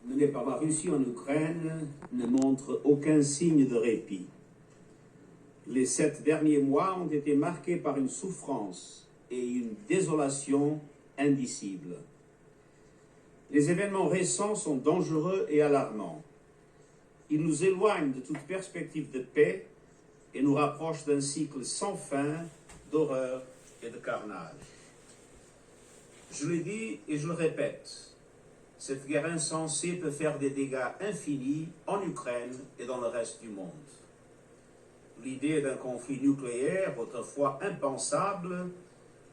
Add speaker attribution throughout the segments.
Speaker 1: menée par la Russie en Ukraine ne montre aucun signe de répit. Les 7 derniers mois ont été marqués par une souffrance et une désolation indicibles. Les événements récents sont dangereux et alarmants. Ils nous éloignent de toute perspective de paix et nous rapprochent d'un cycle sans fin d'horreur et de carnage. Je le dis et je le répète, cette guerre insensée peut faire des dégâts infinis en Ukraine et dans le reste du monde. L'idée d'un conflit nucléaire, autrefois impensable,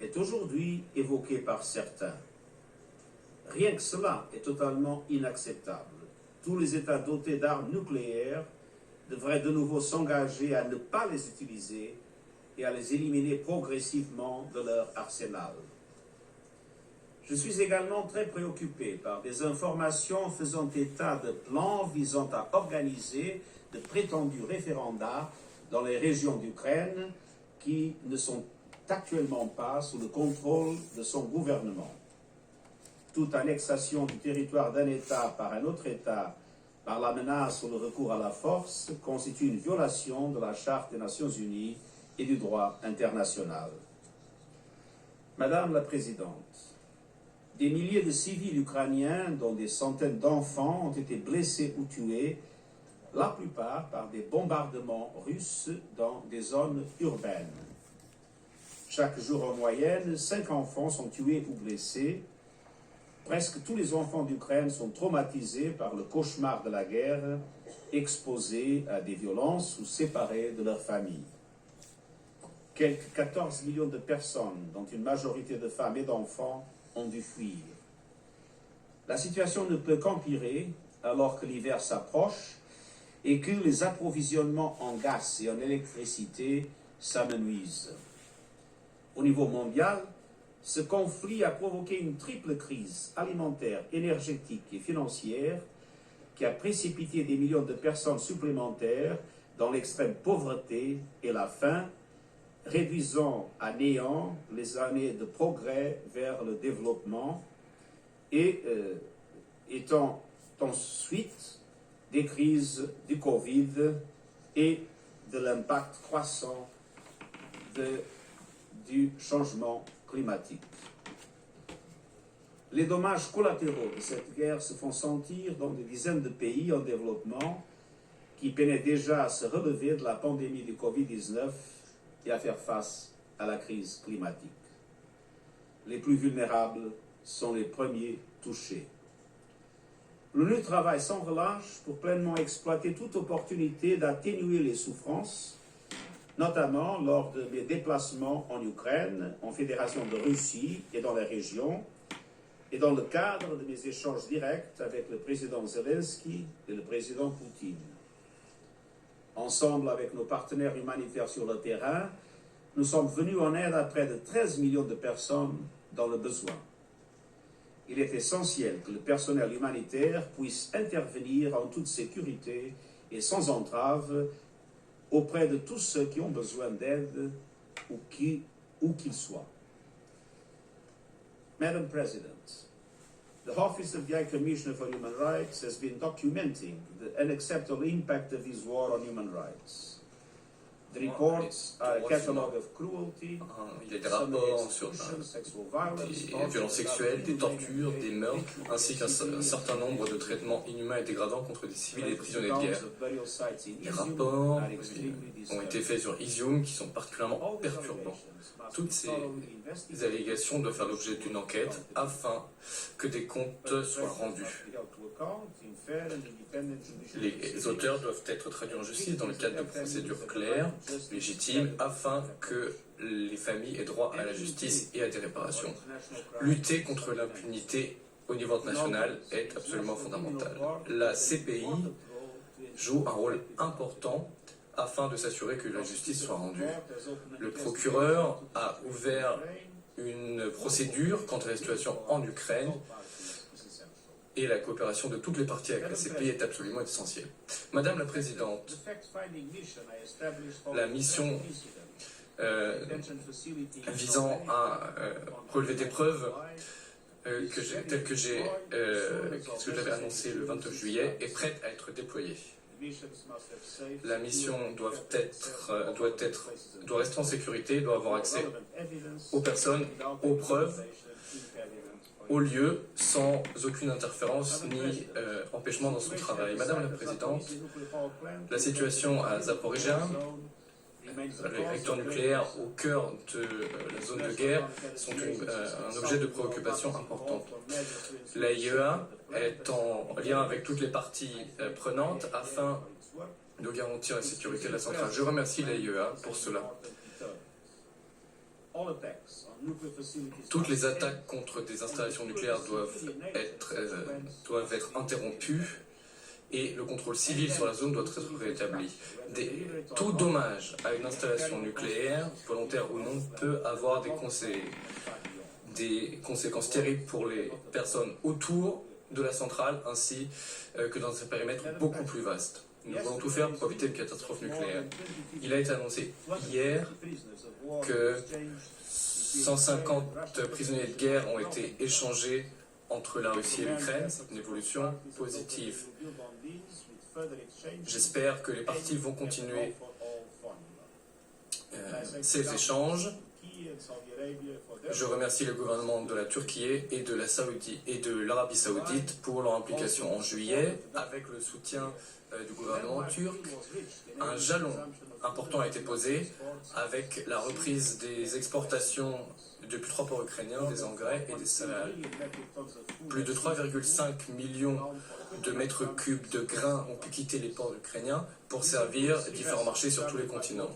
Speaker 1: est aujourd'hui évoquée par certains. Rien que cela est totalement inacceptable. Tous les États dotés d'armes nucléaires devraient de nouveau s'engager à ne pas les utiliser et à les éliminer progressivement de leur arsenal. Je suis également très préoccupé par des informations faisant état de plans visant à organiser de prétendus référendats dans les régions d'Ukraine qui ne sont actuellement pas sous le contrôle de son gouvernement. Toute annexation du territoire d'un État par un autre État par la menace ou le recours à la force constitue une violation de la Charte des Nations Unies et du droit international. Madame la Présidente, des milliers de civils ukrainiens, dont des centaines d'enfants, ont été blessés ou tués, la plupart par des bombardements russes dans des zones urbaines. Chaque jour en moyenne, 5 enfants sont tués ou blessés. Presque tous les enfants d'Ukraine sont traumatisés par le cauchemar de la guerre, exposés à des violences ou séparés de leur famille. Quelques 14 millions de personnes, dont une majorité de femmes et d'enfants, ont dû fuir. La situation ne peut qu'empirer alors que l'hiver s'approche et que les approvisionnements en gaz et en électricité s'amenuisent. Au niveau mondial, ce conflit a provoqué une triple crise alimentaire, énergétique et financière qui a précipité des millions de personnes supplémentaires dans l'extrême pauvreté et la faim, réduisant à néant les années de progrès vers le développement et étant ensuite des crises du Covid et de l'impact croissant du changement climatique. Les dommages collatéraux de cette guerre se font sentir dans des dizaines de pays en développement qui peinaient déjà à se relever de la pandémie du Covid-19 et à faire face à la crise climatique. Les plus vulnérables sont les premiers touchés. L'ONU travaille sans relâche pour pleinement exploiter toute opportunité d'atténuer les souffrances, notamment lors de mes déplacements en Ukraine, en Fédération de Russie et dans les régions, et dans le cadre de mes échanges directs avec le président Zelensky et le président Poutine. Ensemble avec nos partenaires humanitaires sur le terrain, nous sommes venus en aide à près de 13 millions de personnes dans le besoin. Il est essentiel que le personnel humanitaire puisse intervenir en toute sécurité et sans entrave auprès de tous ceux qui ont besoin d'aide où qu'ils soient. Madam President, the Office of the High Commissioner for Human Rights has been documenting the unacceptable impact of this war on human rights. The reports are a catalogue of cruelty,
Speaker 2: il y a des rapports sur des violences sexuelles, des tortures, des meurtres, ainsi qu'un certain nombre de traitements inhumains et dégradants contre des civils et des prisonniers de guerre. Les rapports ont été faits sur Izium qui sont particulièrement perturbants. Toutes ces allégations doivent faire l'objet d'une enquête afin que des comptes soient rendus. Les auteurs doivent être traduits en justice dans le cadre de procédures claires, légitimes, afin que les familles aient droit à la justice et à des réparations. Lutter contre l'impunité au niveau international est absolument fondamental. La CPI joue un rôle important afin de s'assurer que la justice soit rendue. Le procureur a ouvert une procédure quant à la situation en Ukraine et la coopération de toutes les parties avec la CPI est absolument essentielle. Madame la Présidente, la mission visant à relever des preuves tel que j'avais annoncé le 29 juillet, est prête à être déployée. La mission doit rester en sécurité, doit avoir accès aux personnes, aux preuves, aux lieux, sans aucune interférence ni empêchement dans son travail. Madame la Présidente, la situation à Zaporizhzhia, les réacteurs nucléaires au cœur de la zone de guerre, sont un objet de préoccupation importante. L'AIEA est en lien avec toutes les parties prenantes afin de garantir la sécurité de la centrale. Je remercie l'AIEA pour cela. Toutes les attaques contre des installations nucléaires doivent être interrompues et le contrôle civil sur la zone doit être rétabli. Tout dommage à une installation nucléaire, volontaire ou non, peut avoir des conséquences terribles pour les personnes autour de la centrale ainsi que dans un périmètre beaucoup plus vaste. Nous devons tout faire pour éviter une catastrophe nucléaire. Il a été annoncé hier que 150 prisonniers de guerre ont été échangés entre la Russie et l'Ukraine. C'est une évolution positive. J'espère que les parties vont continuer ces échanges. Je remercie le gouvernement de la Turquie et de l'Arabie Saoudite pour leur implication en juillet, avec le soutien du gouvernement turc. Un jalon important a été posé avec la reprise des exportations depuis 3 ports ukrainiens, des engrais et des céréales. Plus de 3,5 millions de mètres cubes de grains ont pu quitter les ports ukrainiens pour servir différents marchés sur tous les continents.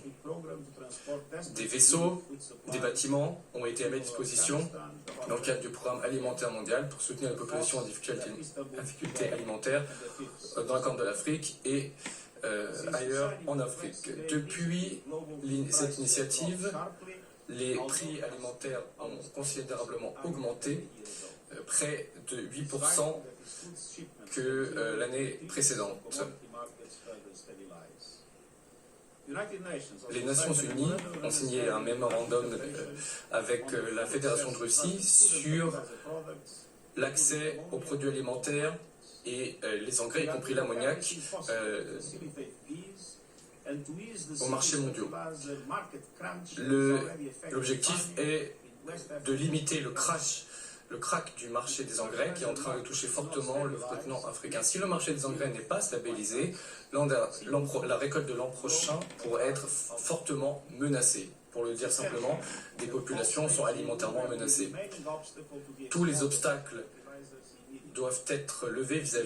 Speaker 2: Des vaisseaux, des bâtiments ont été à ma disposition dans le cadre du programme alimentaire mondial pour soutenir les populations en difficulté alimentaire dans la Corne de l'Afrique et ailleurs en Afrique. Depuis cette initiative, les prix alimentaires ont considérablement augmenté, près de 8% que l'année précédente. Les Nations Unies ont signé un mémorandum avec la Fédération de Russie sur l'accès aux produits alimentaires et les engrais, y compris l'ammoniac, aux marchés mondiaux. L'objectif est de limiter le crack du marché des engrais qui est en train de toucher fortement le continent africain. Si le marché des engrais n'est pas stabilisé, la récolte de l'an prochain pourrait être fortement menacée. Pour le dire simplement, des populations sont alimentairement menacées. Tous les obstacles doivent être levés vis-à-vis